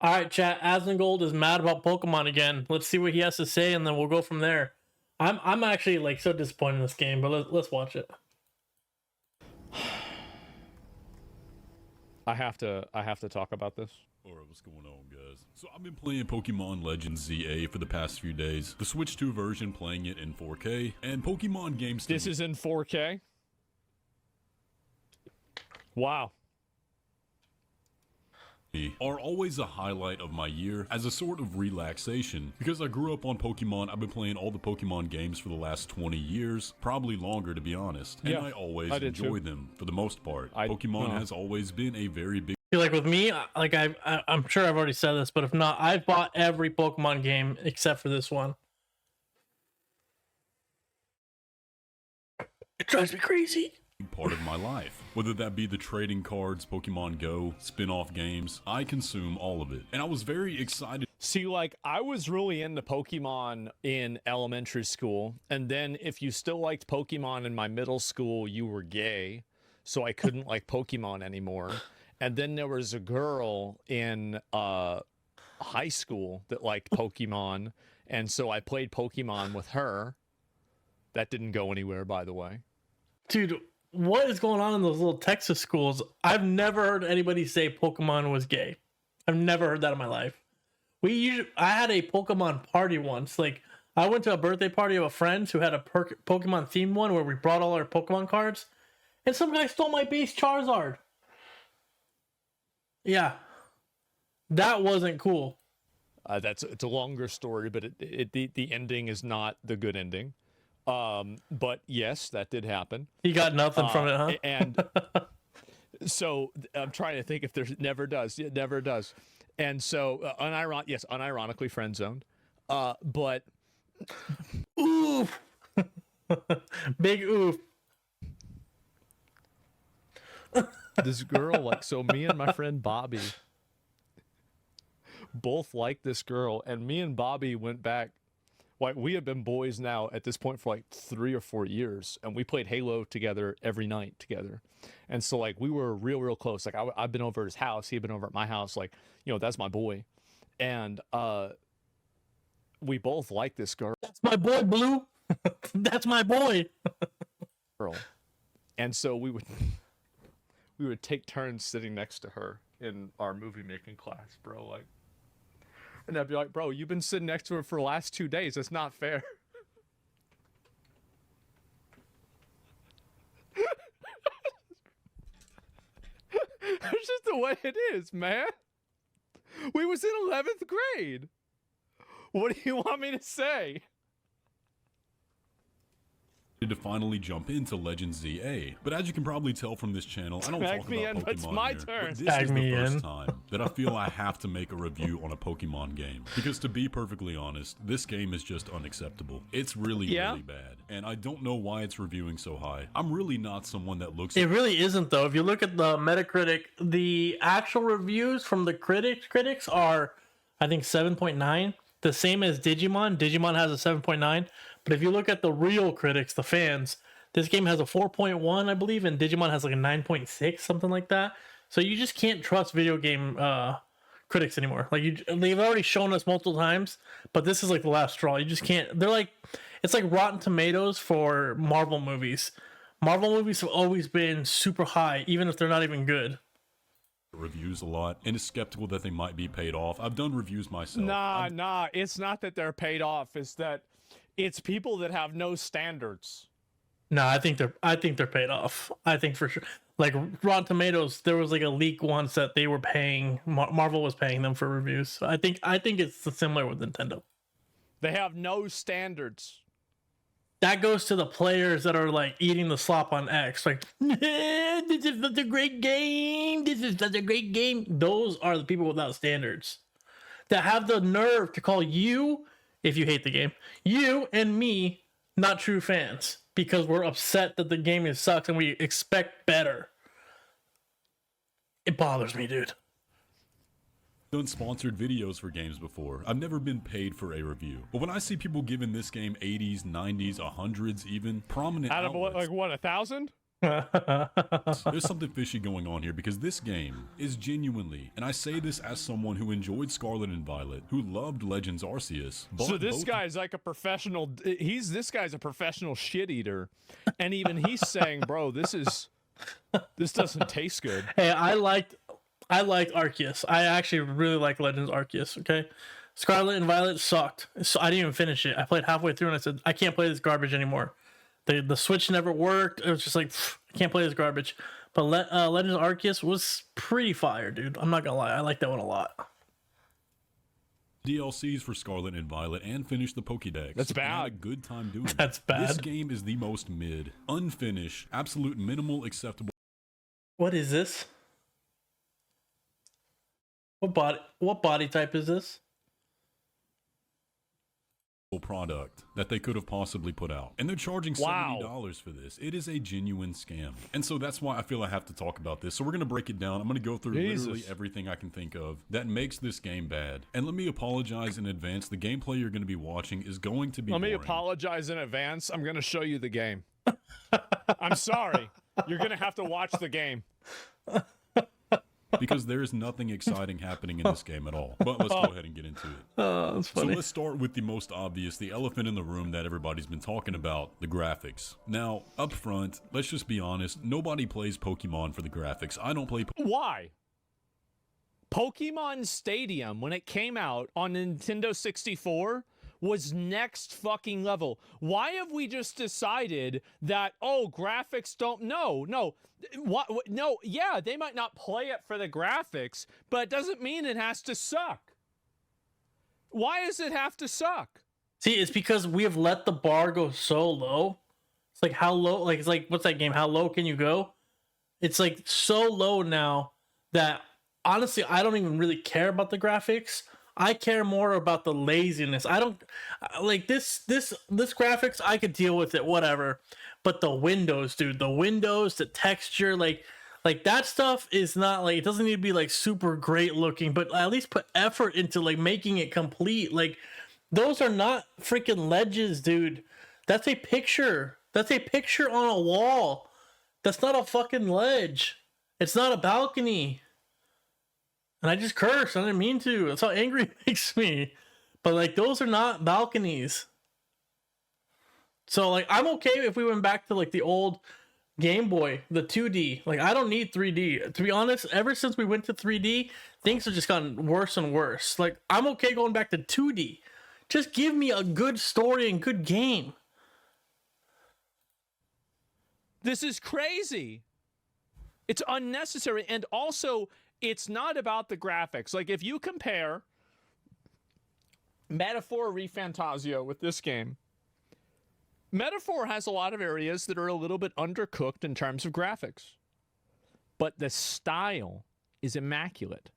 All right, chat. Asmongold is mad about Pokemon again. Let's see what he has to say, and then we'll go from there. I'm actually like so disappointed in this game, but let's watch it. I have to talk about this. Alright, what's going on, guys? So I've been playing Pokémon Legends ZA for the past few days. The Switch 2 version, playing it in 4K, and Pokemon games. This is in 4K? Wow. Are always a highlight of my year as a sort of relaxation. Because I grew up on Pokemon, I've been playing all the Pokemon games for the last 20 years, probably longer to be honest. And I always enjoy them for the most part. Pokemon has always been a very big... Like with me, like I'm sure I've already said this, but if not, I've bought every Pokemon game except for this one. It drives me crazy. Part of my life. Whether that be the trading cards, Pokemon Go, spin-off games, I consume all of it. And I was very excited. See, like, I was really into Pokemon in elementary school, and then if you still liked Pokemon in my middle school, you were gay, so I couldn't like Pokemon anymore. And then there was a girl in high school that liked Pokemon, and so I played Pokemon with her. That didn't go anywhere, by the way. Dude, what is going on in those little Texas schools? I've never heard anybody say Pokemon was gay. I've never heard that in my life. I had a Pokemon party once. Like, I went to a birthday party of a friend who had a Pokemon themed one where we brought all our Pokemon cards, and some guy stole my base Charizard. Yeah, that wasn't cool. It's a longer story, but the ending is not the good ending. But yes, that did happen. He got nothing from it, huh? And so I'm trying to think if there's never does. It never does. And so unironically friend zoned. But oof. Big oof. This girl, like, so me and my friend Bobby both liked this girl, and me and Bobby went back. Like, we have been boys now at this point for like 3 or 4 years, and we played Halo together every night together. And so, like, we were real close. Like, I've been over at his house, he'd been over at my house. Like, you know, that's my boy. And we both like this girl. That's my boy, Blue. That's my boy. Girl. And so we would take turns sitting next to her in our movie making class, bro. Like, and I'd be like, bro, you've been sitting next to her for the last 2 days. That's not fair. It's just the way it is, man. We was in 11th grade. What do you want me to say? To finally jump into Legends ZA, but as you can probably tell from this channel, I don't talk about Pokemon it's my here, turn. but this is the first time that I feel I have to make a review on a Pokemon game, because to be perfectly honest, this game is just unacceptable. It's really bad, and I don't know why it's reviewing so high. I'm really not someone that looks... It really isn't, though. If you look at the Metacritic, the actual reviews from the critics are, I think, 7.9. The same as Digimon. Digimon has a 7.9. But if you look at the real critics, the fans, this game has a 4.1, I believe, and Digimon has like a 9.6, something like that. So you just can't trust video game critics anymore. Like, they've already shown us multiple times, but this is like the last straw. You just can't. They're like, it's like Rotten Tomatoes for Marvel movies. Marvel movies have always been super high, even if they're not even good. Reviews a lot and is skeptical that they might be paid off. I've done reviews myself. Nah, it's not that they're paid off. It's that it's people that have no standards. No, I think they're paid off. I think for sure. Like Rotten Tomatoes, there was like a leak once that they were paying, Marvel was paying them for reviews. So I think it's similar with Nintendo. They have no standards. That goes to the players that are like eating the slop on X. Like, this is such a great game. This is such a great game. Those are the people without standards that have the nerve to call you, if you hate the game, you and me, not true fans because we're upset that the game sucks and we expect better. It bothers me, dude. Done sponsored videos for games before. I've never been paid for a review. But when I see people giving this game 80s, 90s, 100s even, prominent out of outlets, like what, 1,000? There's something fishy going on here because this game is genuinely, and I say this as someone who enjoyed Scarlet and Violet, who loved Legends Arceus. So this guy's like a professional. This guy's a professional shit eater, and even he's saying, "Bro, this doesn't taste good." Hey, I liked Arceus. I actually really like Legends Arceus. Okay, Scarlet and Violet sucked, so I didn't even finish it. I played halfway through and I said, I can't play this garbage anymore. The Switch never worked. It was just like, I can't play this garbage. But Legends Arceus was pretty fire, dude. I'm not gonna lie, I like that one a lot. DLCs for Scarlet and Violet and finish the Pokédex. That's bad. I had a good time doing That's bad. This game is the most mid, unfinished, absolute minimal acceptable. What is this? What body type is this? Product that they could have possibly put out, and they're charging $70 for this. It is a genuine scam, and so that's why I feel I have to talk about this. So we're gonna break it down. I'm gonna go through literally everything I can think of that makes this game bad, and let me apologize in advance. The gameplay you're gonna be watching is going to be Let me boring. apologize in advance. I'm gonna show you the game. I'm sorry. You're gonna have to watch the game. Because there is nothing exciting happening in this game at all. But let's go ahead and get into it. Oh, that's funny. So let's start with the most obvious, the elephant in the room that everybody's been talking about, the graphics. Now, up front, let's just be honest, nobody plays Pokemon for the graphics. I don't play Why? Pokemon Stadium, when it came out on Nintendo 64, was next fucking level. Why have we just decided that, oh, graphics don't... No. What? No, yeah, they might not play it for the graphics, but it doesn't mean it has to suck. Why does it have to suck? See, it's because we have let the bar go so low. It's like, how low? Like, it's like, what's that game? How low can you go? It's like so low now that honestly, I don't even really care about the graphics. I care more about the laziness. I don't like this graphics. I could deal with it, whatever. But the windows, dude, the texture, like that stuff is not like, it doesn't need to be like super great looking, but at least put effort into like making it complete. Like those are not freaking ledges, dude. That's a picture. That's a picture on a wall. That's not a fucking ledge. It's not a balcony. And I just cursed. I didn't mean to. That's how angry it makes me. But like those are not balconies. So like I'm okay if we went back to like the old Game Boy, the 2D. Like I don't need 3D. To be honest, ever since we went to 3D, things have just gotten worse and worse. Like I'm okay going back to 2D. Just give me a good story and good game. This is crazy. It's unnecessary, and also it's not about the graphics. Like if you compare Metaphor ReFantazio with this game, Metaphor has a lot of areas that are a little bit undercooked in terms of graphics, but the style is immaculate.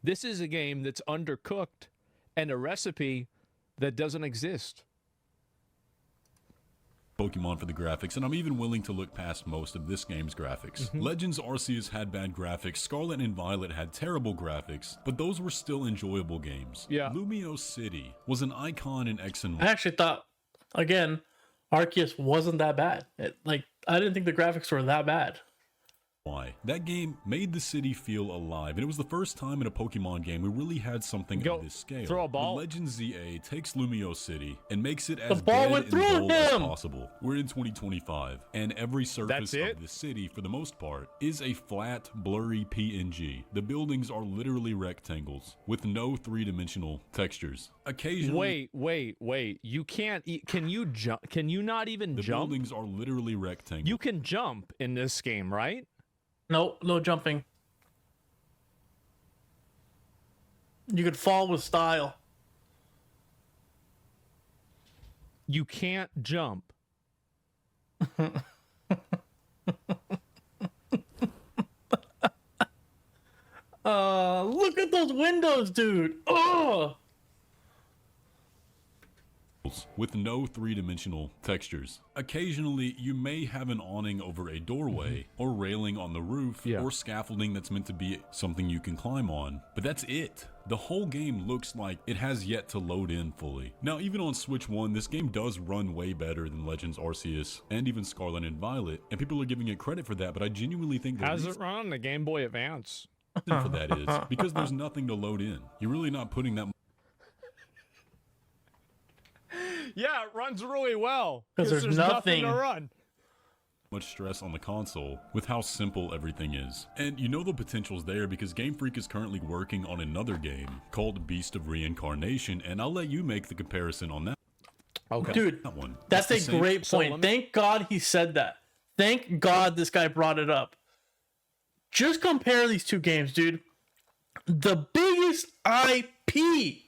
This is a game that's undercooked and a recipe that doesn't exist. Pokemon for the graphics, and I'm even willing to look past most of this game's graphics. Legends Arceus had bad graphics, Scarlet and Violet had terrible graphics, but those were still enjoyable games. Yeah. Lumio City was an icon in X and I Y. actually thought, again, Arceus wasn't that bad. I didn't think the graphics were that bad. That game made the city feel alive, and it was the first time in a Pokemon game we really had something of this scale. Throw a ball. But Legends ZA takes Lumio City and makes it as ball dead went and through dull as him! possible. We're in 2025, and every surface of the city, for the most part, is a flat, blurry PNG. The buildings are literally rectangles with no three-dimensional textures. Occasionally, Wait. You can't. Can you jump? Can you not even the jump? buildings are literally rectangles. You can jump in this game, right? No jumping. You could fall with style. You can't jump. Look at those windows, dude. Oh. With no three-dimensional textures. Occasionally, you may have an awning over a doorway, or railing on the roof, or scaffolding that's meant to be something you can climb on. But that's it. The whole game looks like it has yet to load in fully. Now, even on Switch 1, this game does run way better than Legends Arceus and even Scarlet and Violet, and people are giving it credit for that, but I genuinely think the How's it run on the Game Boy Advance? reason for that is because there's nothing to load in. You're really not putting that Yeah, it runs really well. Because there's nothing to run. much stress on the console with how simple everything is. And you know the potential's there because Game Freak is currently working on another game called Beast of Reincarnation, and I'll let you make the comparison on that. Okay. Dude, That one. that's It's a the same- great point. Thank God he said that. Thank God this guy brought it up. Just compare these two games, dude. The biggest IP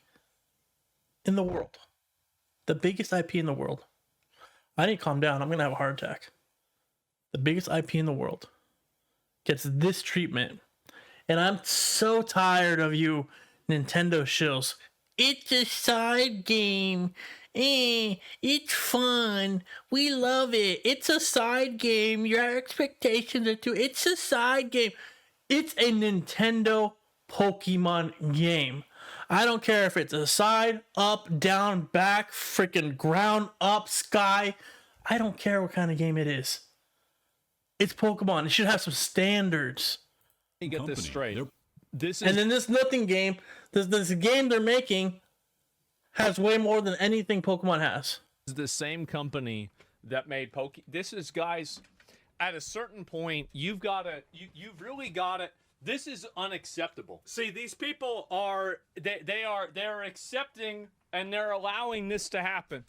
in the world. The biggest IP in the world. I need to calm down. I'm going to have a heart attack. The biggest IP in the world gets this treatment. And I'm so tired of you Nintendo shills. It's a side game. It's fun. We love it. It's a side game. Your expectations are too. It's a side game. It's a Nintendo Pokemon game. I don't care if it's a side, up, down, back, freaking ground, up, sky. I don't care what kind of game it is. It's Pokemon. It should have some standards. Let me get this straight. They're- This is And then this nothing game, this game they're making has way more than anything Pokemon has. the same company that made This is, guys, at a certain point, you've really got to. This is unacceptable. See, these people are they're accepting and they're allowing this to happen.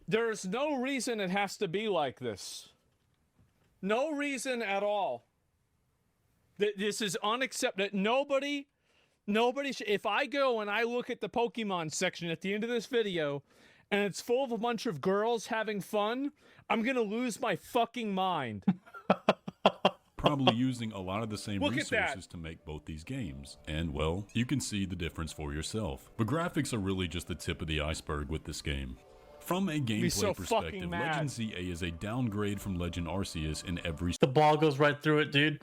There's no reason it has to be like this. No reason at all. This is unacceptable. Nobody if I go and I look at the Pokemon section at the end of this video and it's full of a bunch of girls having fun, I'm going to lose my fucking mind. Probably using a lot of the same Look at that. resources to make both these games. And, well, you can see the difference for yourself. But graphics are really just the tip of the iceberg with this game. From a gameplay so perspective, fucking mad. Legend ZA is a downgrade from Legend Arceus in every The ball goes right through it, dude.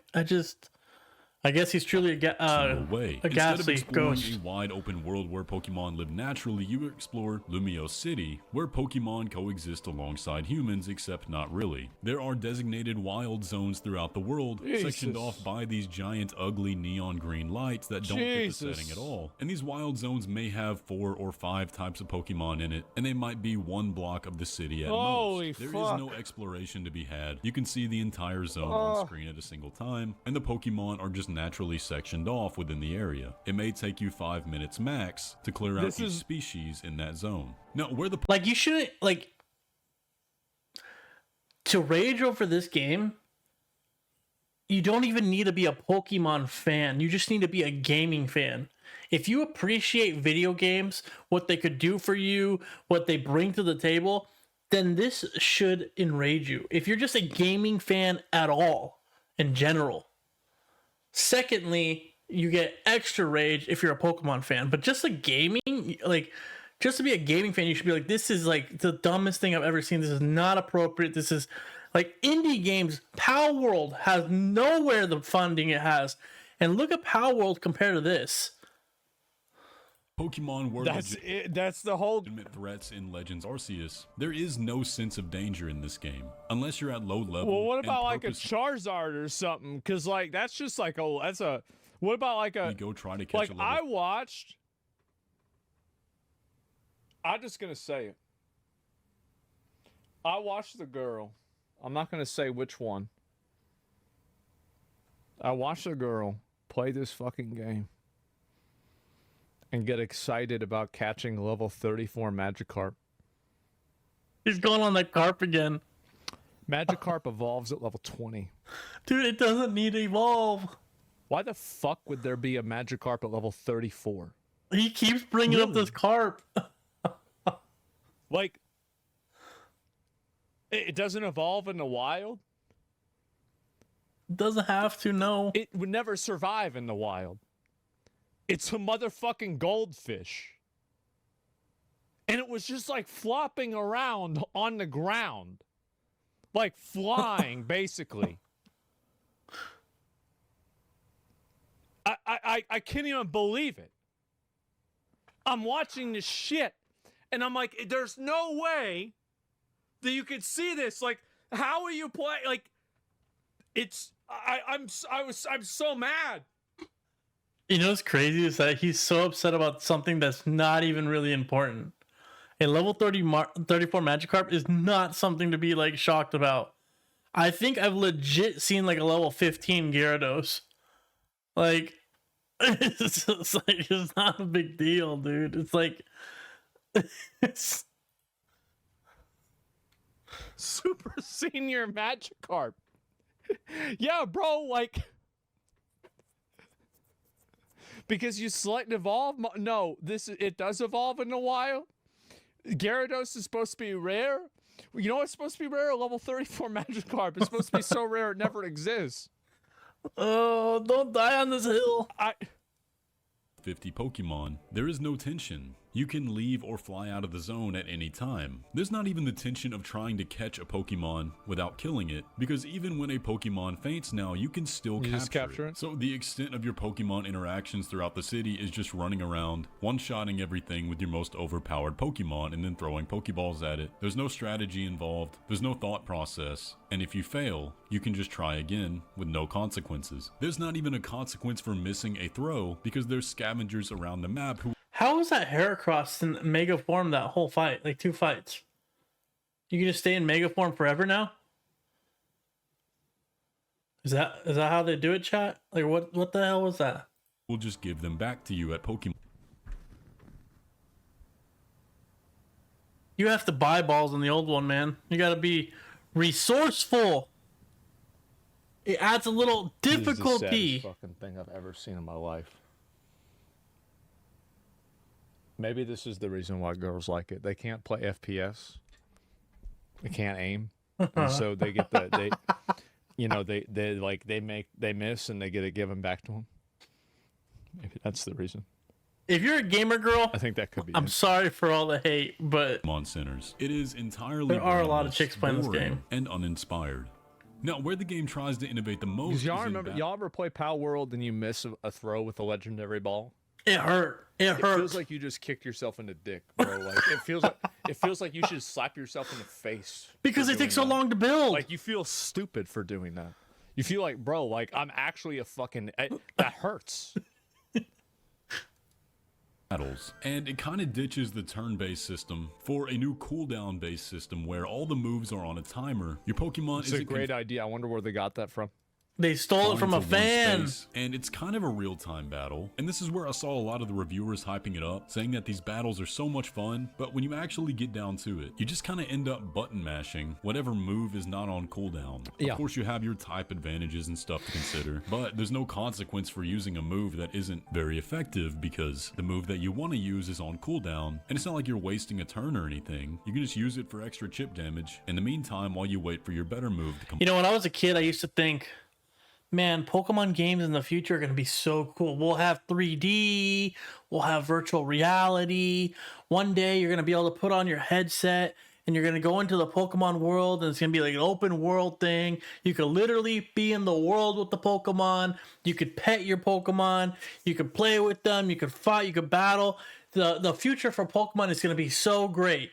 I guess he's truly single way. a Instead of ghastly exploring ghost. a wide open world where Pokemon live naturally, you explore Lumiose City, where Pokemon coexist alongside humans, except not really. There are designated wild zones throughout the world, sectioned off by these giant ugly neon green lights that don't fit the setting at all. And these wild zones may have 4 or 5 types of Pokemon in it, and they might be one block of the city at Holy most. There is fuck. no exploration to be had. You can see the entire zone on screen at a single time, and the Pokemon are just naturally sectioned off within the area. It may take you 5 minutes max to clear out each species in that zone. Now, where the Like, you shouldn't, like, to rage over this game, you don't even need to be a Pokemon fan. You just need to be a gaming fan. If you appreciate video games, what they could do for you, what they bring to the table, then this should enrage you. If you're just a gaming fan at all, in general. Secondly, you get extra rage if you're a Pokemon fan. But just a gaming, like, just to be a gaming fan, you should be like, this is like the dumbest thing I've ever seen. This is not appropriate. This is like indie games. Power World has nowhere the funding it has. And look at Power World compared to this. Pokemon were That's it. That's the whole. legitimate threats in Legends Arceus, there is no sense of danger in this game, unless you're at low level. Well, what and about like a purposely Charizard or something? Because like that's just like that's a. What about like a go try to catch like a level I watched. I'm just gonna say it. I watched the girl. I'm not gonna say which one. I watched a girl play this fucking game and get excited about catching level 34 Magikarp. He's going on that carp again. Magikarp evolves at level 20. Dude, it doesn't need to evolve. Why the fuck would there be a Magikarp at level 34? He keeps bringing up this carp. Like, it doesn't evolve in the wild? Doesn't have to, no. It would never survive in the wild. It's a motherfucking goldfish. And it was just like flopping around on the ground. Like flying, basically. I can't even believe it. I'm watching this shit, and I'm like, there's no way that you could see this. Like, how are you playing? Like, I'm so mad. You know what's crazy is that he's so upset about something that's not even really important. A level 34 Magikarp is not something to be like shocked about. I think I've legit seen like a level 15 Gyarados. Like, it's not a big deal, dude. It's like, it's Super Senior Magikarp. Yeah, bro, like, because you select evolve. No, it does evolve in a while. Gyarados is supposed to be rare. You know what's supposed to be rare? A level 34 Magikarp. It's supposed to be so rare it never exists. Oh, don't die on this hill. 50 Pokemon, there is no tension. You can leave or fly out of the zone at any time. There's not even the tension of trying to catch a Pokemon without killing it, because even when a Pokemon faints now, you can still capture it. So the extent of your Pokemon interactions throughout the city is just running around, one-shotting everything with your most overpowered Pokemon and then throwing Pokeballs at it. There's no strategy involved, there's no thought process, and if you fail, you can just try again with no consequences. There's not even a consequence for missing a throw, because there's scavengers around the map who How was that Heracross in Mega Form that whole fight? Like 2 fights. You can just stay in Mega Form forever now? Is that how they do it, chat? Like what the hell was that? will just give them back to you at Pokemon. You have to buy balls in the old one, man. You gotta be resourceful. It adds a little difficulty. This is the saddest fucking thing I've ever seen in my life. Maybe this is the reason why girls like it. They can't play FPS. They can't aim, and so they get they miss and they get it given back to them. Maybe that's the reason. If you're a gamer girl, I think that could be. I'm sorry for all the hate, but Pokemon centers. It is entirely there are a lot of chicks playing this game and uninspired. Now, where the game tries to innovate the most, y'all ever play Pal World and you miss a throw with a legendary ball? It hurt. It hurt. It feels like you just kicked yourself in the dick, bro. Like it feels like you should slap yourself in the face because it takes so long to build. Like you feel stupid for doing that. You feel like, bro, like I'm actually a fucking that hurts. Battles, and it kind of ditches the turn-based system for a new cooldown-based system where all the moves are on a timer. Your Pokemon is a great idea. I wonder where they got that from. They stole it from a fan. And it's kind of a real-time battle. And this is where I saw a lot of the reviewers hyping it up, saying that these battles are so much fun, but when you actually get down to it, you just kind of end up button mashing whatever move is not on cooldown. Of course, you have your type advantages and stuff to consider, but there's no consequence for using a move that isn't very effective because the move that you want to use is on cooldown. And it's not like you're wasting a turn or anything. You can just use it for extra chip damage in the meantime while you wait for your better move to come. You know, when I was a kid, I used to think, man, Pokemon games in the future are going to be so cool. We'll have 3D, we'll have virtual reality. One day you're going to be able to put on your headset and you're going to go into the Pokemon world and it's going to be like an open world thing. You could literally be in the world with the Pokemon. You could pet your Pokemon. You could play with them. You could fight. You could battle. The future for Pokemon is going to be so great.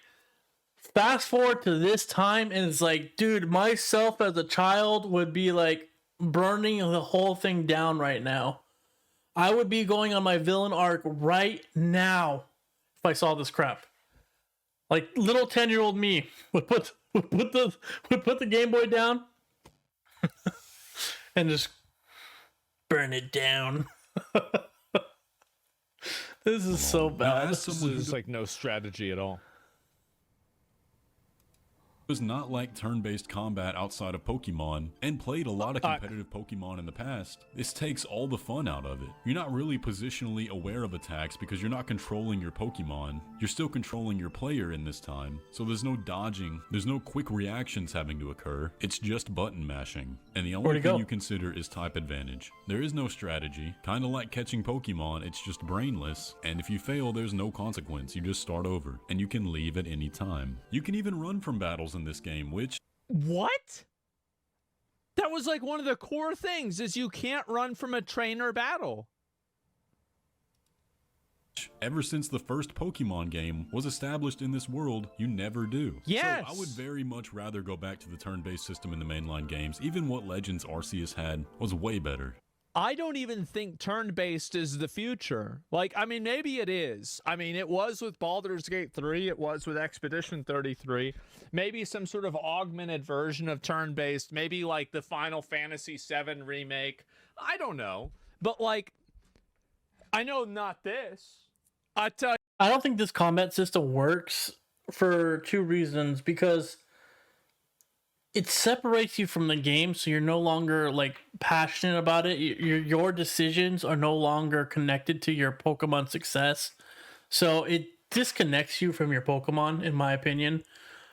Fast forward to this time and it's like, dude, myself as a child would be like, burning the whole thing down right now. I would be going on my villain arc right now if I saw this crap. Like little 10-year-old me would put the Game Boy down and just burn it down. This is so bad. This is like no strategy at all. Was not like turn-based combat outside of Pokemon and played a lot of competitive Pokemon in the past. This takes all the fun out of it. You're not really positionally aware of attacks because you're not controlling your Pokemon. You're still controlling your player in this time. So there's no dodging. There's no quick reactions having to occur. It's just button mashing. And the only thing you consider is type advantage. There is no strategy. Kind of like catching Pokemon, it's just brainless. And if you fail, there's no consequence. You just start over. And you can leave at any time. You can even run from battles in this game, which what? That was like one of the core things is you can't run from a trainer battle. Ever since the first Pokemon game was established in this world, you never do. Yes! So I would very much rather go back to the turn-based system in the mainline games. Even what Legends Arceus had was way better. I don't even think turn-based is the future. Like, I mean, maybe it is. I mean, it was with Baldur's Gate 3. It was with Expedition 33. Maybe some sort of augmented version of turn-based. Maybe like the Final Fantasy VII remake. I don't know. But, like, I know not this. I tell you. I don't think this combat system works for two reasons. Because it separates you from the game, so you're no longer like passionate about it. Your decisions are no longer connected to your Pokemon success, so it disconnects you from your Pokemon, in my opinion.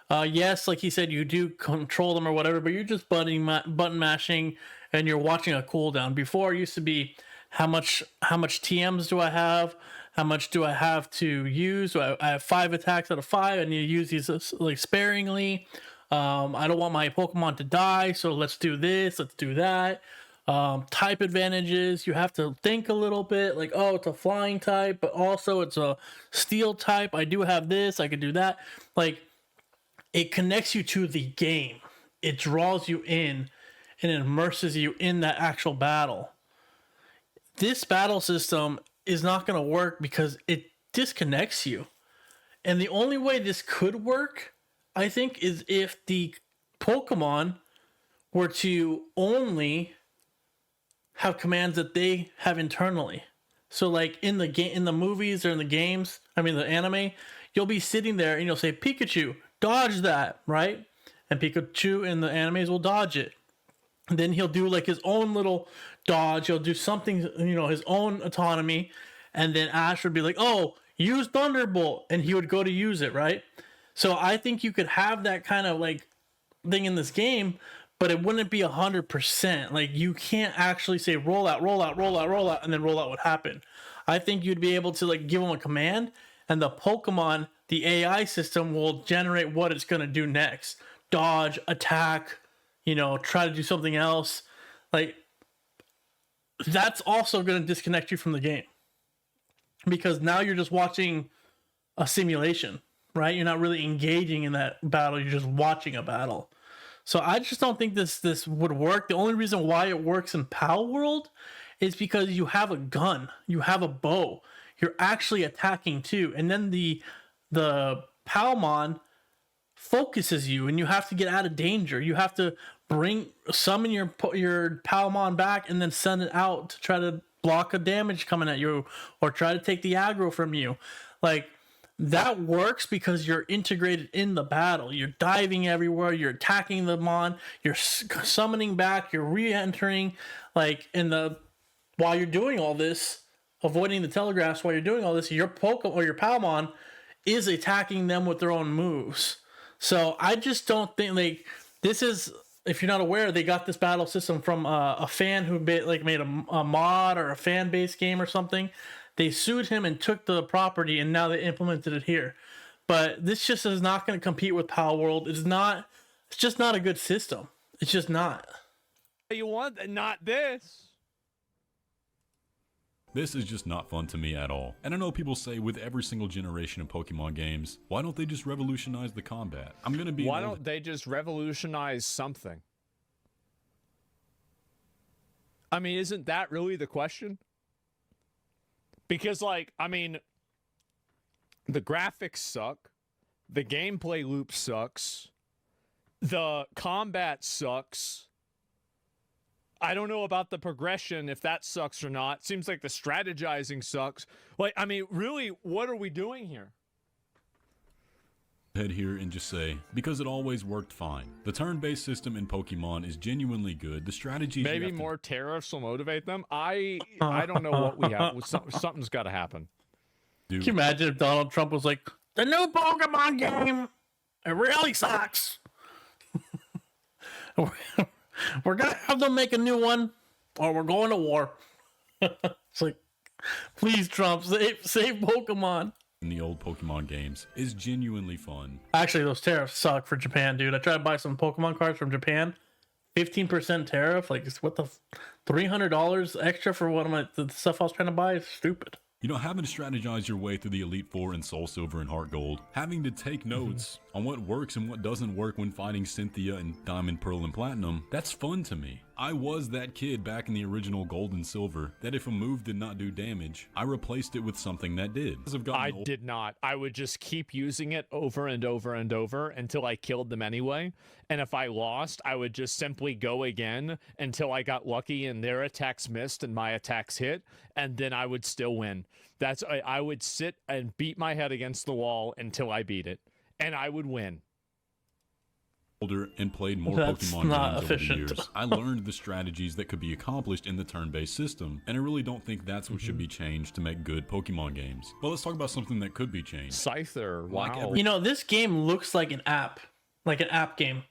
Yes, like he said, you do control them or whatever, but you're just button mashing, and you're watching a cooldown. Before, it used to be how much TMs do I have? How much do I have to use? I have 5 attacks out of 5. I need to use these like sparingly. I don't want my Pokemon to die, so let's do this, let's do that. Type advantages, you have to think a little bit, like, oh, it's a flying type, but also it's a steel type. I do have this, I could do that. Like, it connects you to the game. It draws you in and it immerses you in that actual battle. This battle system is not going to work because it disconnects you. And the only way this could work, I think, is if the Pokemon were to only have commands that they have internally. So like in the game, in the movies or in the games, I mean the anime, you'll be sitting there and you'll say, Pikachu, dodge that, right? And Pikachu in the animes will dodge it. And then he'll do like his own little dodge. He'll do something, his own autonomy. And then Ash would be like, oh, use Thunderbolt. And he would go to use it, right? So I think you could have that kind of like thing in this game, but it wouldn't be 100%. Like you can't actually say roll out, roll out, roll out, roll out, and then roll out would happen. I think you'd be able to like give them a command, and the Pokemon, the AI system, will generate what it's gonna do next. Dodge, attack, try to do something else. Like that's also gonna disconnect you from the game. Because now you're just watching a simulation. Right? You're not really engaging in that battle. You're just watching a battle. So I just don't think this would work. The only reason why it works in PAL World is because you have a gun. You have a bow. You're actually attacking too. And then the Palmon focuses you and you have to get out of danger. You have to summon your Palmon back and then send it out to try to block a damage coming at you or try to take the aggro from you. Like, that works because you're integrated in the battle. You're diving everywhere. You're attacking the mon. You're summoning back. You're re-entering. Like while you're doing all this, avoiding the telegraphs. While you're doing all this, your Pokemon or your Palmon is attacking them with their own moves. So I just don't think this is. If you're not aware, they got this battle system from a fan who made a mod or a fan based game or something. They sued him and took the property, and now they implemented it here. But this just is not going to compete with PAL World. It's just not a good system. It's just not. You want not this. This is just not fun to me at all. And I know people say with every single generation of Pokemon games, why don't they just revolutionize the combat? Why don't they just revolutionize something? I mean, isn't that really the question? Because, the graphics suck, the gameplay loop sucks, the combat sucks. I don't know about the progression, if that sucks or not. Seems like the strategizing sucks. Really, what are we doing here? Head here and just say, because it always worked fine. The turn-based system in Pokemon is genuinely good. The strategies maybe more tariffs will motivate them. I don't know what we have. Something's got to happen. Can you imagine if Donald Trump was like, the new Pokemon game, it really sucks. We're gonna have them make a new one, or we're going to war. It's like, please, Trump, save Pokemon. In the old Pokemon games is genuinely fun. Actually, those tariffs suck for Japan, dude. I tried to buy some Pokemon cards from Japan. 15% tariff. Like, what the $300 extra for the stuff I was trying to buy is stupid. You know, having to strategize your way through the Elite Four in Soul Silver and Heart Gold, having to take notes on what works and what doesn't work when fighting Cynthia and Diamond, Pearl, and Platinum, that's fun to me. I was that kid back in the original Gold and Silver that if a move did not do damage, I replaced it with something that did. I did not. I would just keep using it over and over and over until I killed them anyway. And if I lost, I would just simply go again until I got lucky and their attacks missed and my attacks hit, and then I would still win. I would sit and beat my head against the wall until I beat it, and I would win. Older and played more Pokemon games over the years, I learned the strategies that could be accomplished in the turn-based system, and I really don't think that's what should be changed to make good Pokemon games. But let's talk about something that could be changed. Scyther, wow. You know, this game looks like an app game.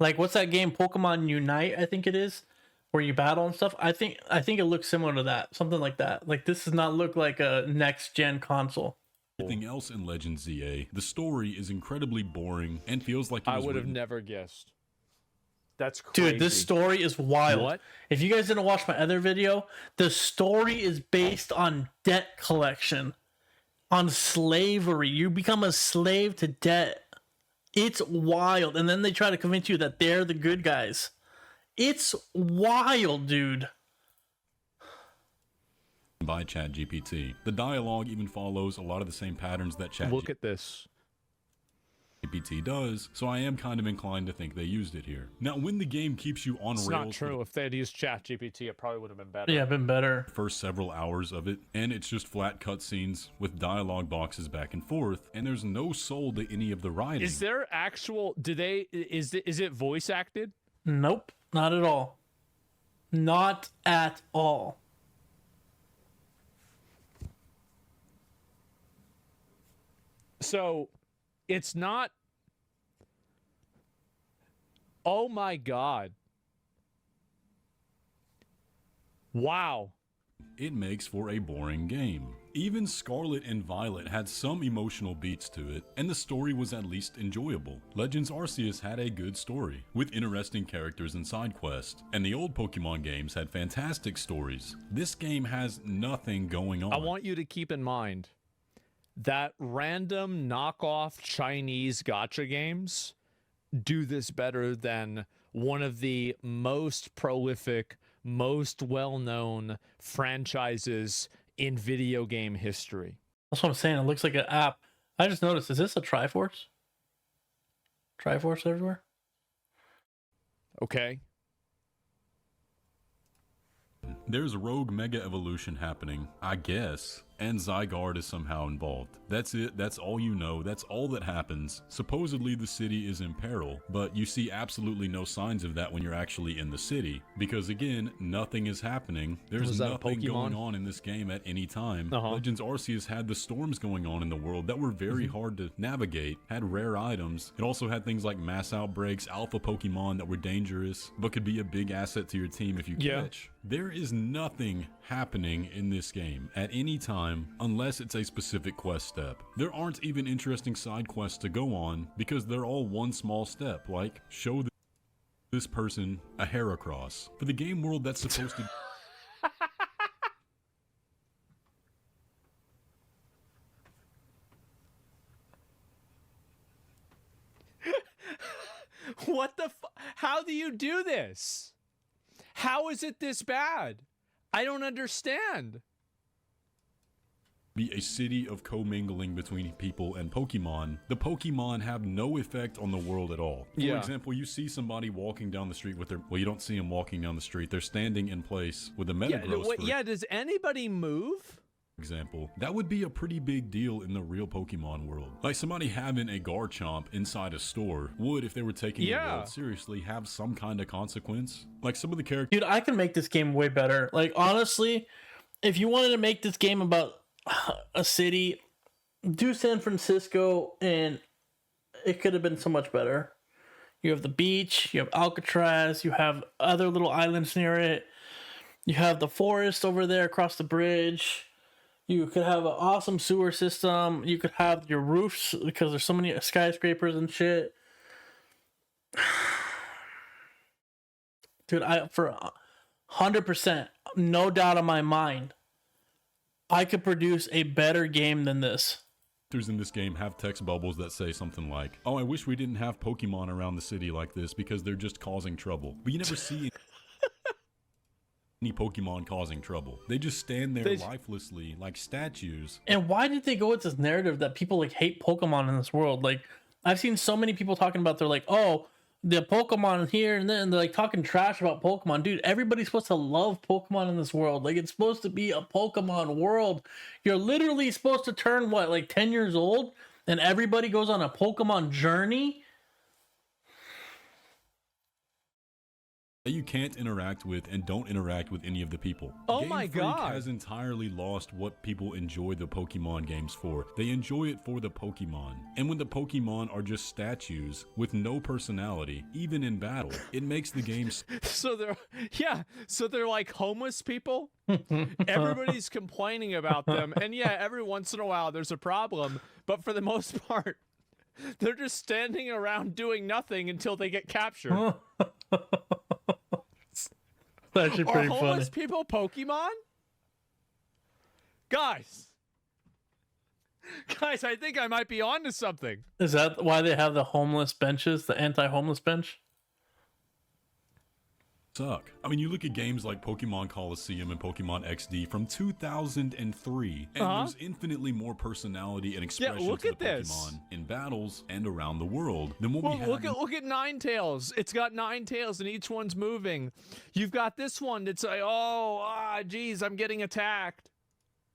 Like, what's that game, Pokemon Unite, I think it is, where you battle and stuff? I think it looks similar to that, something like that. Like, this does not look like a next-gen console. Everything else in Legends ZA, the story is incredibly boring and feels like I would have never guessed. That's crazy. Dude, this story is wild. What? If you guys didn't watch my other video, the story is based on debt collection, on slavery. You become a slave to debt. It's wild. And then they try to convince you that they're the good guys. It's wild, dude. By ChatGPT. The dialogue even follows a lot of the same patterns that Look at this. GPT does, so I am kind of inclined to think they used it here. Now, when the game keeps you on It's rails... not true. If they had used ChatGPT, it probably would have been better. Yeah, been better. First several hours of it, and it's just flat cutscenes with dialogue boxes back and forth, and there's no soul to any of the writing. Is there actual... Is it voice acted? Nope, not at all. Not at all. So, it's not... Oh my god. Wow. It makes for a boring game. Even Scarlet and Violet had some emotional beats to it, and the story was at least enjoyable. Legends Arceus had a good story, with interesting characters and side quests, and the old Pokemon games had fantastic stories. This game has nothing going on. I want you to keep in mind that random knockoff Chinese gacha games do this better than one of the most prolific, most well-known franchises in video game history. That's what I'm saying. It looks like an app. I just noticed, is this a Triforce? Triforce everywhere? Okay. There's Rogue Mega Evolution happening, I guess, and Zygarde is somehow involved. That's it, that's all you know, that's all that happens. Supposedly the city is in peril, but you see absolutely no signs of that when you're actually in the city, because again, nothing is happening. There's nothing going on in this game at any time. Legends Arceus had the storms going on in the world that were very hard to navigate, had rare items. It also had things like mass outbreaks, alpha Pokemon that were dangerous, but could be a big asset to your team if you catch. There is nothing happening in this game at any time unless it's a specific quest step. There aren't even interesting side quests to go on because they're all one small step, like show this person a Heracross. For the game world that's supposed to... What the How do you do this? How is it this bad? I don't understand. Be a city of commingling between people and Pokemon. The Pokemon have no effect on the world at all. For example, you see somebody walking down the street with their... Well, you don't see them walking down the street. They're standing in place with a Metagross. Does anybody move? Example, that would be a pretty big deal in the real Pokemon world. Like somebody having a Garchomp inside a store would, if they were taking the world seriously, have some kind of consequence. Like some of the characters... Dude, I can make this game way better. Like, honestly, if you wanted to make this game about a city, do San Francisco, and it could have been so much better. You have the beach, you have Alcatraz, you have other little islands near it, you have the forest over there across the bridge. You could have an awesome sewer system. You could have your roofs because there's so many skyscrapers and shit. Dude, for 100%, no doubt in my mind, I could produce a better game than this. In this game have text bubbles that say something like, "Oh, I wish we didn't have Pokemon around the city like this because they're just causing trouble." But you never see any Pokemon causing trouble. They just stand there lifelessly like statues. And why did they go with this narrative that people like hate Pokemon in this world? Like, I've seen so many people talking about, they're like, oh, the Pokemon here, and then they're like talking trash about Pokemon. Dude, everybody's supposed to love Pokemon in this world. Like, it's supposed to be a Pokemon world. You're literally supposed to turn what, like 10 years old, and everybody goes on a Pokemon journey. That you can't interact with and don't interact with any of the people. Oh my God. Game Freak has entirely lost what people enjoy the Pokemon games for. They enjoy it for the Pokemon. And when the Pokemon are just statues with no personality, even in battle, it makes the game... So they're like homeless people. Everybody's complaining about them. And yeah, every once in a while there's a problem. But for the most part, they're just standing around doing nothing until they get captured. That's actually pretty funny. Are homeless funny. people Pokemon? Guys, I think I might be onto something. Is that why they have the homeless benches, the anti-homeless bench? Suck. I mean, you look at games like Pokemon Coliseum and Pokemon XD from 2003, and there's infinitely more personality and expression to the Pokemon in battles and around the world than what we have. Look at Ninetales. It's got 9 tails and each one's moving. You've got this one that's like, geez, I'm getting attacked.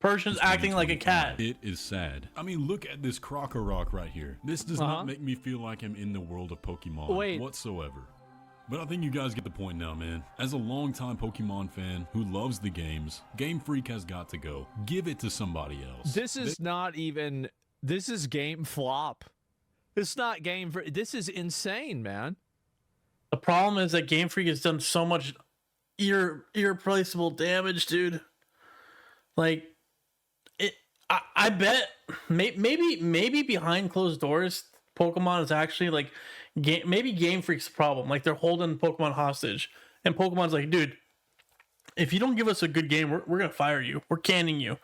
Person's acting like a cat. It is sad. I mean, look at this Krokorok right here. This does not make me feel like I'm in the world of Pokemon whatsoever. But I think you guys get the point now, man. As a longtime Pokemon fan who loves the games, Game Freak has got to go. Give it to somebody else. This is this is Game Flop. It's not Game Freak. This is insane, man. The problem is that Game Freak has done so much irreplaceable damage, dude. Like, I bet maybe behind closed doors, Pokemon is actually like, maybe Game Freak's the problem. Like, they're holding Pokemon hostage, and Pokemon's like, dude, if you don't give us a good game, we're gonna fire you. We're canning you.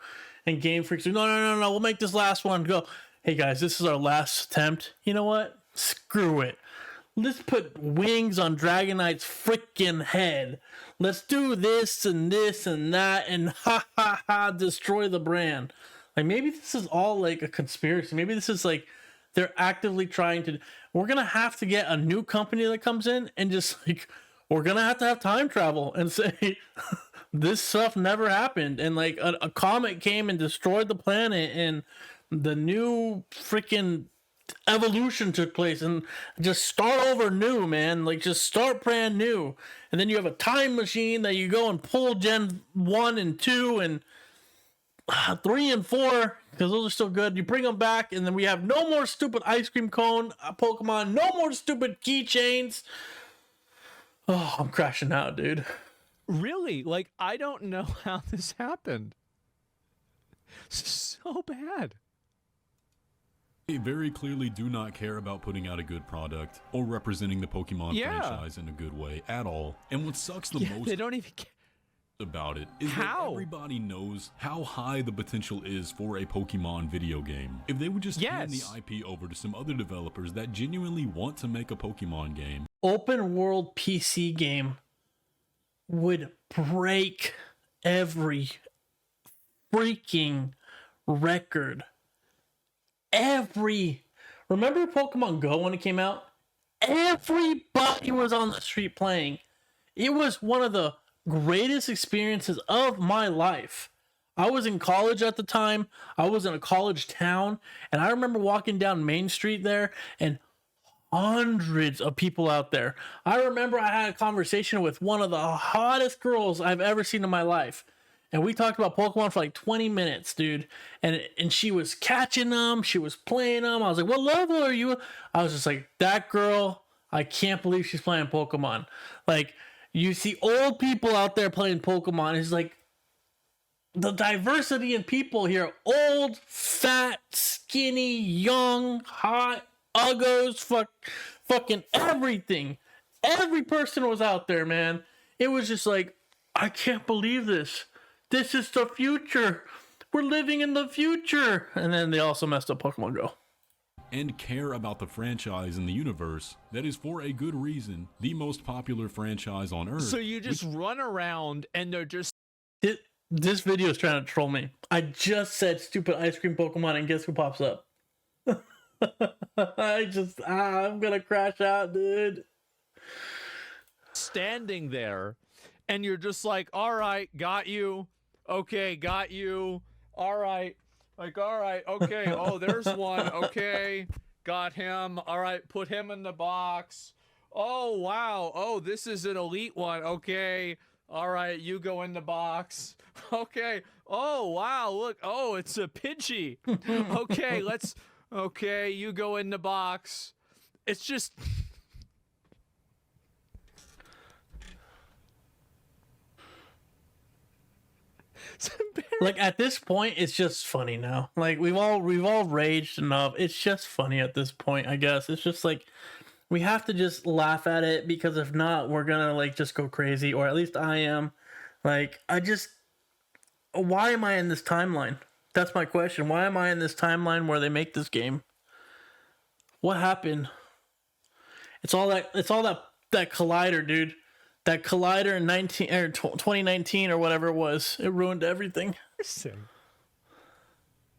And Game Freak's like, no, we'll make this last one go. Hey guys, this is our last attempt. You know what? Screw it. Let's put wings on Dragonite's freaking head. Let's do this and that, and destroy the brand. Like, maybe this is all like a conspiracy. Maybe this is like they're actively trying to. We're gonna have to get a new company that comes in and just like, we're gonna have to have time travel and say this stuff never happened, and like a comet came and destroyed the planet, and the new freaking evolution took place, and just start over new, man. Like, just start brand new, and then you have a time machine that you go and pull Gen 1 and 2 and 3 and 4, because those are still good. You bring them back, and then we have no more stupid ice cream cone Pokemon, no more stupid keychains. Oh, I'm crashing out, dude. Really? Like, I don't know how this happened. So bad. They very clearly do not care about putting out a good product or representing the Pokemon franchise in a good way at all. And what sucks the most, they don't even care about it is that everybody knows how high the potential is for a Pokemon video game. If they would just hand the IP over to some other developers that genuinely want to make a Pokemon game. Open world PC game would break every freaking record. Remember Pokemon Go when it came out? Everybody was on the street playing. It was one of the greatest experiences of my life. I was in college at the time. I was in a college town, and I remember walking down Main Street there and hundreds of people out there. I remember I had a conversation with one of the hottest girls I've ever seen in my life. And we talked about Pokemon for like 20 minutes, dude. And she was catching them. She was playing them. I was like, what level are you? I was just like, that girl, I can't believe she's playing Pokemon. Like, you see old people out there playing Pokemon. It's like the diversity in people here. Old, fat, skinny, young, hot, uggos, fucking everything. Every person was out there, man. It was just like, I can't believe this. This is the future. we're living in the future. And then they also messed up Pokemon Go. And care about the franchise and the universe that is, for a good reason, the most popular franchise on Earth. So you just run around and they're just... This video is trying to troll me. I just said stupid ice cream Pokemon and guess who pops up? I'm gonna crash out, dude. Standing there and you're just like, all right, got you. Okay, got you. All right. Like, all right, okay. Oh, there's one. Okay, got him. All right, put him in the box. Oh, wow. Oh, this is an elite one. Okay. All right, you go in the box. Okay. Oh, wow. Look. Oh, it's a Pidgey. Okay, okay, you go in the box. It's just... Like, at this point, it's just funny now. Like, we've all raged enough. It's just funny at this point, I guess. It's just like, we have to just laugh at it, because if not, we're gonna like just go crazy, or at least I am. Like, why am I in this timeline? That's my question. Why am I in this timeline where they make this game? What happened? It's all that collider, dude. That collider in 2019 or whatever it was. It ruined everything.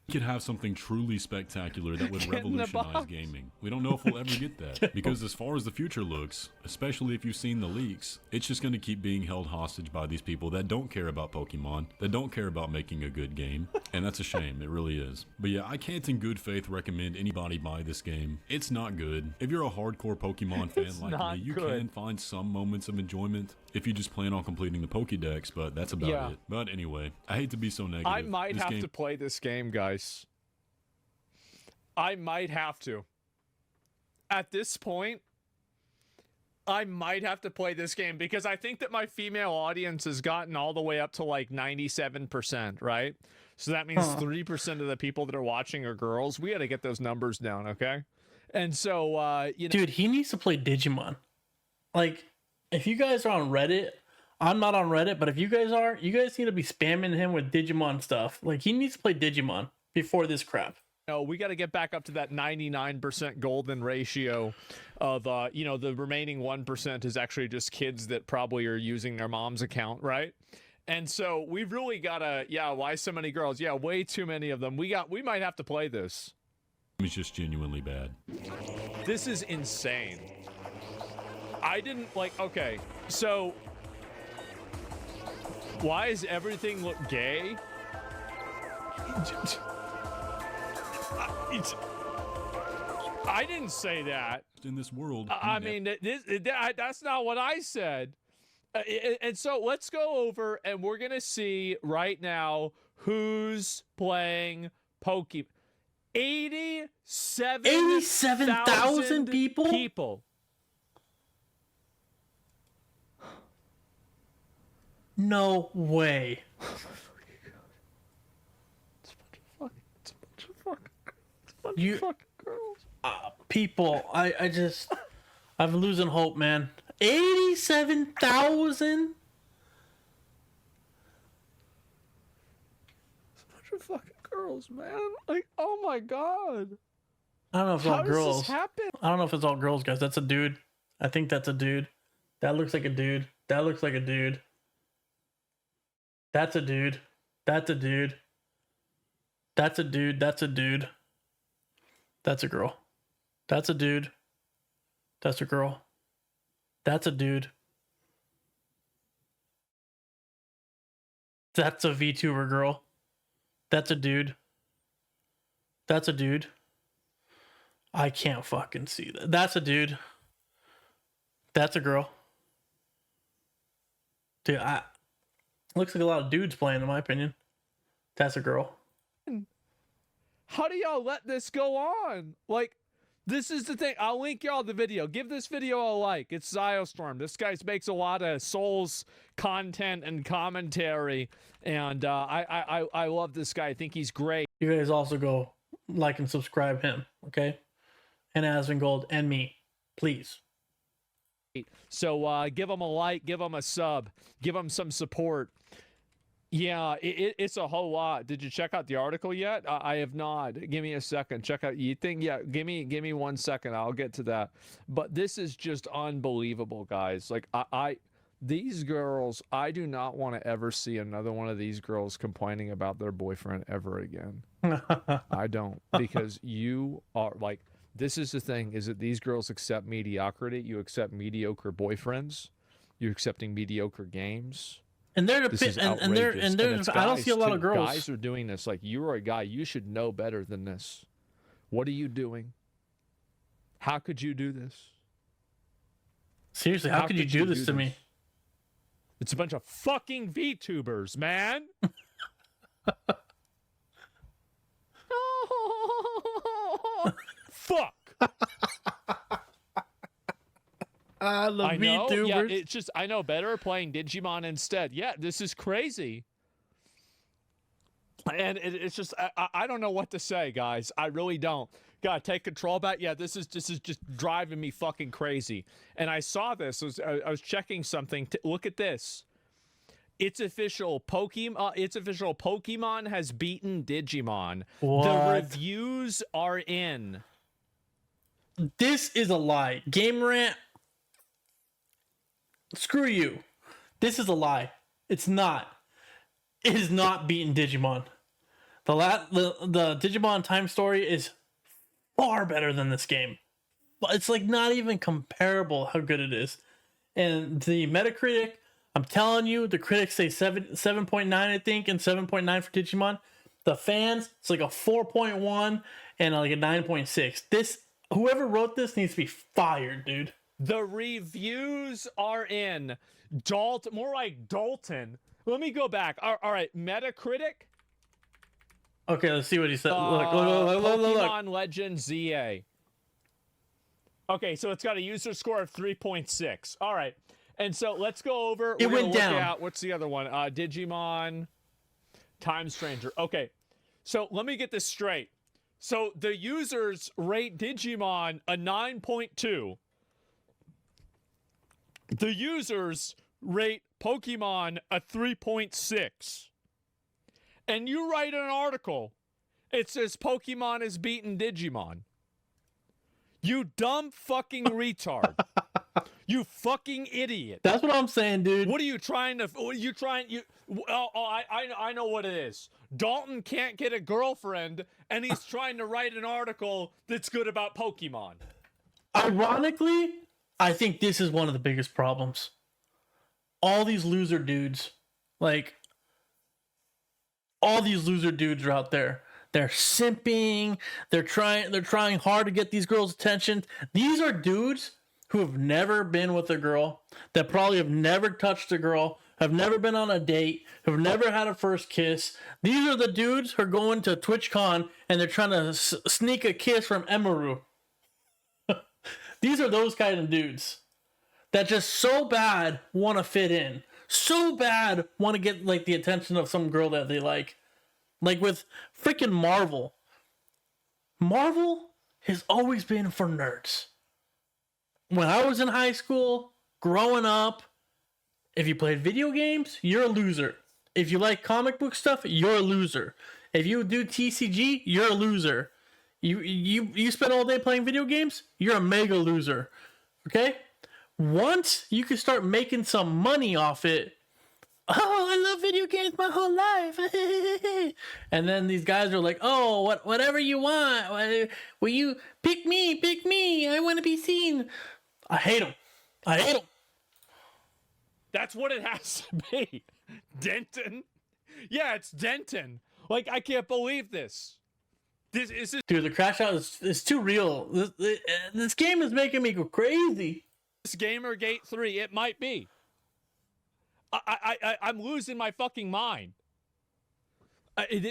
We could have something truly spectacular that would revolutionize gaming. We don't know if we'll ever get that, because as far as the future looks, especially if you've seen the leaks, it's just going to keep being held hostage by these people that don't care about Pokemon, that don't care about making a good game, and that's a shame. It really is. But yeah, I can't in good faith recommend anybody buy this game. It's not good. If you're a hardcore Pokemon fan like me, you can find some moments of enjoyment if you just plan on completing the Pokédex, but that's about it. But anyway, I hate to be so negative. I might have to play this game, guys. I might have to. At this point, I might have to play this game, because I think that my female audience has gotten all the way up to like 97%, right? So that means 3% of the people that are watching are girls. We got to get those numbers down, okay? And so, you know... Dude, he needs to play Digimon. Like, if you guys are on Reddit, I'm not on Reddit, but if you guys are, you guys need to be spamming him with Digimon stuff. Like, he needs to play Digimon before this crap. No, we got to get back up to that 99% golden ratio of, you know, the remaining 1% is actually just kids that probably are using their mom's account, right? And so we've really got to, why so many girls? Yeah, way too many of them. We might have to play this. It's just genuinely bad. This is insane. I didn't okay, so why does everything look gay? I didn't say that. In this world. I mean, that's not what I said. And so let's go over and we're going to see right now who's playing Pokemon. 87,000 people. No way. It's a bunch of fucking girls. People, I'm losing hope, man. 87,000? It's a bunch of fucking girls, man. Like, oh my god. I don't know if it's all girls. How does this happen? I don't know if it's all girls, guys. That's a dude. I think that's a dude. That looks like a dude. That looks like a dude. That's a dude. That's a dude. That's a dude. That's a dude. That's a girl. That's a dude. That's a girl. That's a dude. That's a VTuber girl. That's a dude. That's a dude. I can't fucking see that. That's a dude. That's a girl. Dude, looks like a lot of dudes playing, in my opinion. That's a girl. How do y'all let this go on? Like, this is the thing. I'll link y'all the video. Give this video a like. It's Ziostorm. This guy makes a lot of Souls content and commentary, and I love this guy. I think he's great. You guys also go like and subscribe him, okay? And Asmongold and me, please. So give him a like, give him a sub, give him some support. Yeah, it's a whole lot. Did you check out the article yet? I have not. Give me a second. Check out. You think? Yeah. Give me 1 second. I'll get to that. But this is just unbelievable, guys. Like these girls. I do not want to ever see another one of these girls complaining about their boyfriend ever again. I don't, because you are like. This is the thing: is that these girls accept mediocrity. You accept mediocre boyfriends. You're accepting mediocre games. And they're This is and they're outrageous. and there's I don't see a lot of girls. Guys are doing this. Like, you are a guy. You should know better than this. What are you doing? How could you do this? Seriously, how could you do this to me? It's a bunch of fucking VTubers, man. Fuck. I love VTubers. Yeah, it's just, I know better playing Digimon instead. Yeah, this is crazy. And it's just, I don't know what to say, guys. I really don't. Gotta take control back. Yeah, this is just driving me fucking crazy. And I saw this. I was checking something. Look at this. It's official. Pokemon has beaten Digimon. What? The reviews are in. This is a lie. Game Rant. Screw you. This is a lie. It's not. It is not beating Digimon. The Digimon Time Story is far better than this game. It's like not even comparable how good it is. And the Metacritic, I'm telling you, the critics say 7.9, I think, and 7.9 for Digimon. The fans, it's like a 4.1 and like a 9.6. This, whoever wrote this needs to be fired, dude. The reviews are in. Dalton, more like Dalton. Let me go back. All right, Metacritic. Okay, let's see what he said. Look. Pokémon Legends ZA. Okay, so it's got a user score of 3.6. All right, and so let's go over. It went down. At, what's the other one? Digimon Time Stranger. Okay, so let me get this straight. So the users rate Digimon a 9.2. The users rate Pokemon a 3.6. And you write an article. It says Pokemon has beaten Digimon. You dumb fucking retard. You fucking idiot. That's what I'm saying, dude. What are you trying to... I know what it is. Dalton can't get a girlfriend, and he's trying to write an article that's good about Pokemon. Ironically, I think this is one of the biggest problems. All these loser dudes, like, all these loser dudes are out there. They're simping. They're trying hard to get these girls' attention. These are dudes who have never been with a girl, that probably have never touched a girl, have never been on a date, have never had a first kiss. These are the dudes who are going to TwitchCon and they're trying to sneak a kiss from Emaru. These are those kind of dudes that just so bad want to fit in, so bad want to get like the attention of some girl that they like with freaking Marvel. Marvel has always been for nerds. When I was in high school, growing up, if you played video games, you're a loser. If you like comic book stuff, you're a loser. If you do TCG, you're a loser. You spend all day playing video games, you're a mega loser. Okay? Once you can start making some money off it, oh, I love video games my whole life. And then these guys are like, oh, whatever you want. Will you pick me? I want to be seen. I hate them. That's what it has to be. Denton. Yeah, it's Denton. Like, I can't believe this. This Dude, the crash out is too real. This game is making me go crazy. This Gamergate 3, it might be. I'm losing my fucking mind.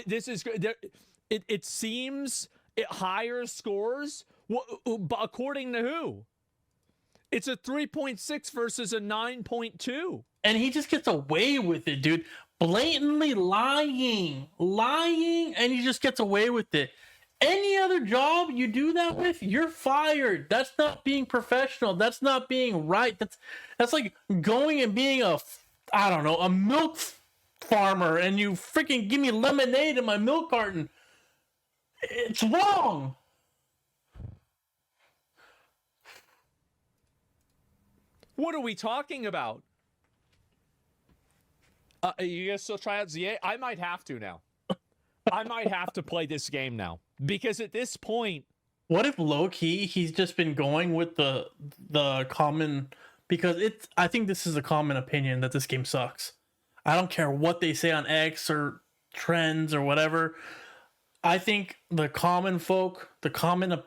This is it seems it higher scores, but according to who? It's a 3.6 versus a 9.2. And he just gets away with it, dude. Blatantly lying, and he just gets away with it. Any other job you do that with, you're fired. That's not being professional. That's not being right. That's like going and being a milk farmer and you freaking give me lemonade in my milk carton. It's wrong. What are we talking about? You guys still try out ZA? I might have to now. I might have to play this game now. Because at this point... What if low-key he's just been going with the common... Because I think this is a common opinion that this game sucks. I don't care what they say on X or trends or whatever. I think the common folk, the common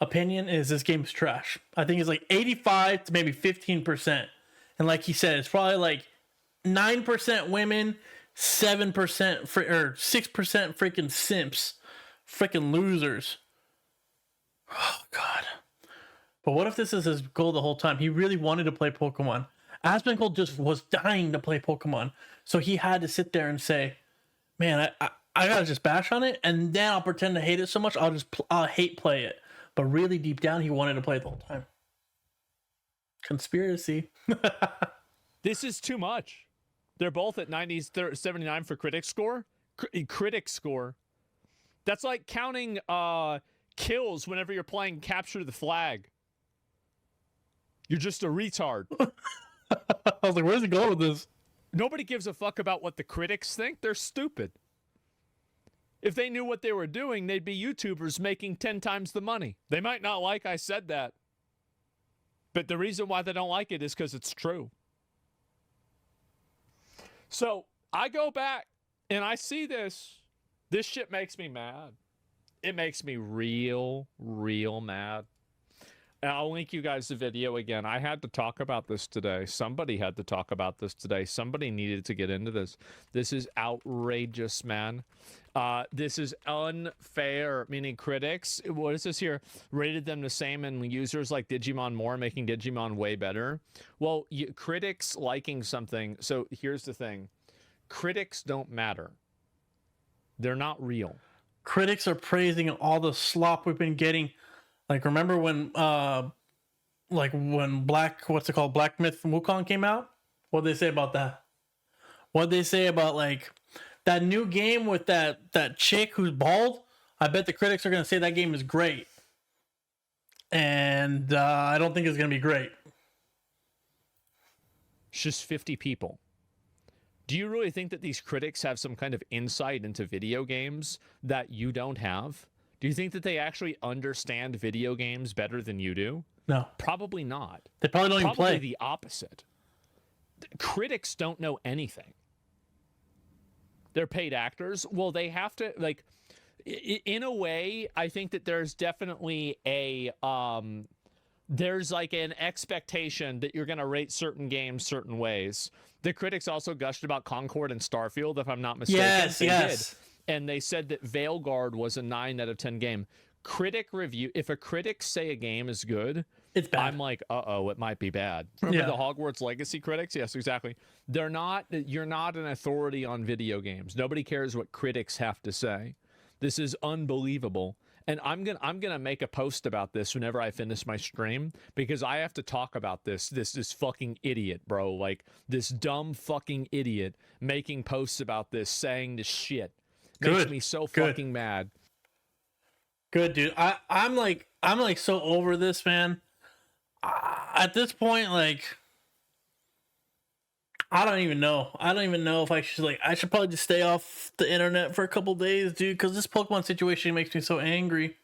opinion is this game's trash. I think it's like 85 to maybe 15%. And like he said, it's probably like 9% women, 7% or 6% freaking simps, freaking losers. Oh God. But what if this is his goal the whole time? He really wanted to play Pokemon. Asmongold just was dying to play Pokemon. So he had to sit there and say, man, I gotta just bash on it, and then I'll pretend to hate it so much, I'll hate play it. But really deep down, he wanted to play it the whole time. Conspiracy. This is too much. They're both at 79 for critic score. Critic score. That's like counting kills whenever you're playing Capture the Flag. You're just a retard. I was like, where's he going with this? Nobody gives a fuck about what the critics think. They're stupid. If they knew what they were doing, they'd be YouTubers making 10 times the money. They might not like I said that. But the reason why they don't like it is because it's true. So I go back and I see this. This shit makes me mad. It makes me real mad. And I'll link you guys the video again. I had to talk about this today. Somebody had to talk about this today. Somebody needed to get into this. This is outrageous, man. This is unfair, meaning critics, what is this here? Rated them the same and users like Digimon more, making Digimon way better. Well, critics liking something. So here's the thing. Critics don't matter. They're not real. Critics are praising all the slop we've been getting. Like, remember when, Black Myth Wukong came out? What'd they say about that? What'd they say about, like, that new game with that chick who's bald? I bet the critics are going to say that game is great. And I don't think it's going to be great. It's just 50 people. Do you really think that these critics have some kind of insight into video games that you don't have? Do you think that they actually understand video games better than you do? No. Probably not. They probably don't even play. Probably the opposite. Critics don't know anything. They're paid actors. Well, they have to, like, in a way, I think that there's definitely there's like an expectation that you're going to rate certain games certain ways. The critics also gushed about Concord and Starfield, if I'm not mistaken. Yes, yes. And they said that Veilguard was a 9 out of 10 game. Critic review, if a critic say a game is good, it's bad. I'm like, uh-oh, it might be bad. Remember the Hogwarts Legacy critics? Yes, exactly. You're not an authority on video games. Nobody cares what critics have to say. This is unbelievable. And I'm gonna make a post about this whenever I finish my stream, because I have to talk about this fucking idiot, bro. Like, this dumb fucking idiot making posts about this, saying this shit. Makes me so fucking mad. Good, dude. I'm like so over this, man. At this point, like, I don't even know. I don't even know if I should probably just stay off the internet for a couple days, dude, because this Pokemon situation makes me so angry.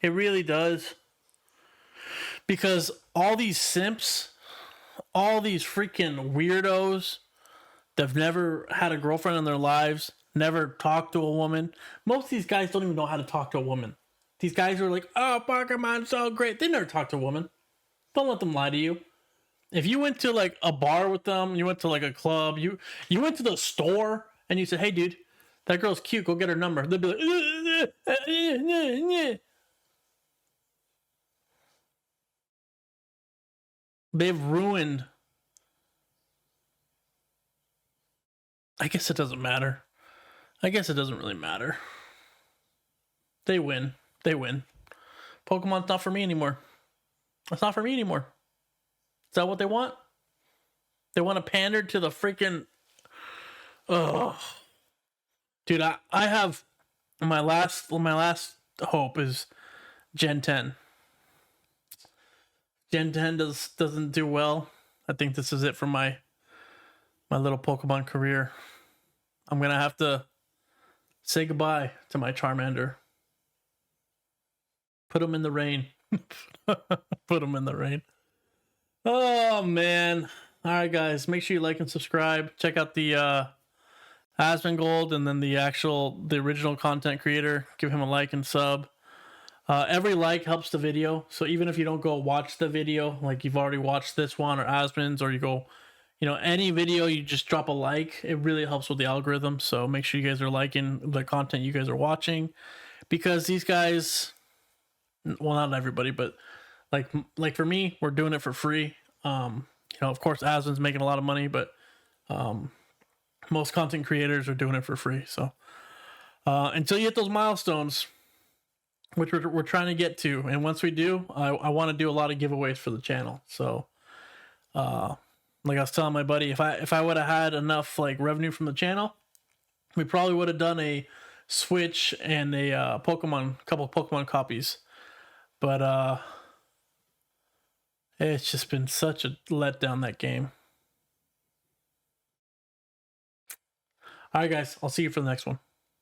It really does. Because all these simps, all these freaking weirdos that've never had a girlfriend in their lives, never talked to a woman. Most of these guys don't even know how to talk to a woman. These guys are like, oh, Pokemon's so great. They never talked to a woman. Don't let them lie to you. If you went to like a bar with them, you went to like a club, you went to the store and you said, hey, dude, that girl's cute. Go get her number. They'll be like, they've ruined. I guess it doesn't matter. I guess it doesn't really matter. They win. They win. Pokemon's not for me anymore. It's not for me anymore. Is that what they want? They want to pander to the freaking Oh, dude, I have my last hope is Gen 10. Gen 10 doesn't do well. I think this is it for my little Pokemon career. I'm gonna have to say goodbye to my Charmander. Put him in the rain. Put him in the rain. Oh man. All right, guys. Make sure you like and subscribe. Check out the Asmongold and then the original content creator. Give him a like and sub. Every like helps the video. So even if you don't go watch the video, like you've already watched this one or Asmon's, or you go, any video, you just drop a like. It really helps with the algorithm. So make sure you guys are liking the content you guys are watching, because these guys, well, not everybody, but like for me, we're doing it for free. Of course, Asmon's making a lot of money, but most content creators are doing it for free. So until you hit those milestones, which we're trying to get to, and once we do, I want to do a lot of giveaways for the channel. So like I was telling my buddy, if I would have had enough like revenue from the channel, we probably would have done a Switch and a couple Pokemon copies. But it's just been such a letdown, that game. All right, guys, I'll see you for the next one.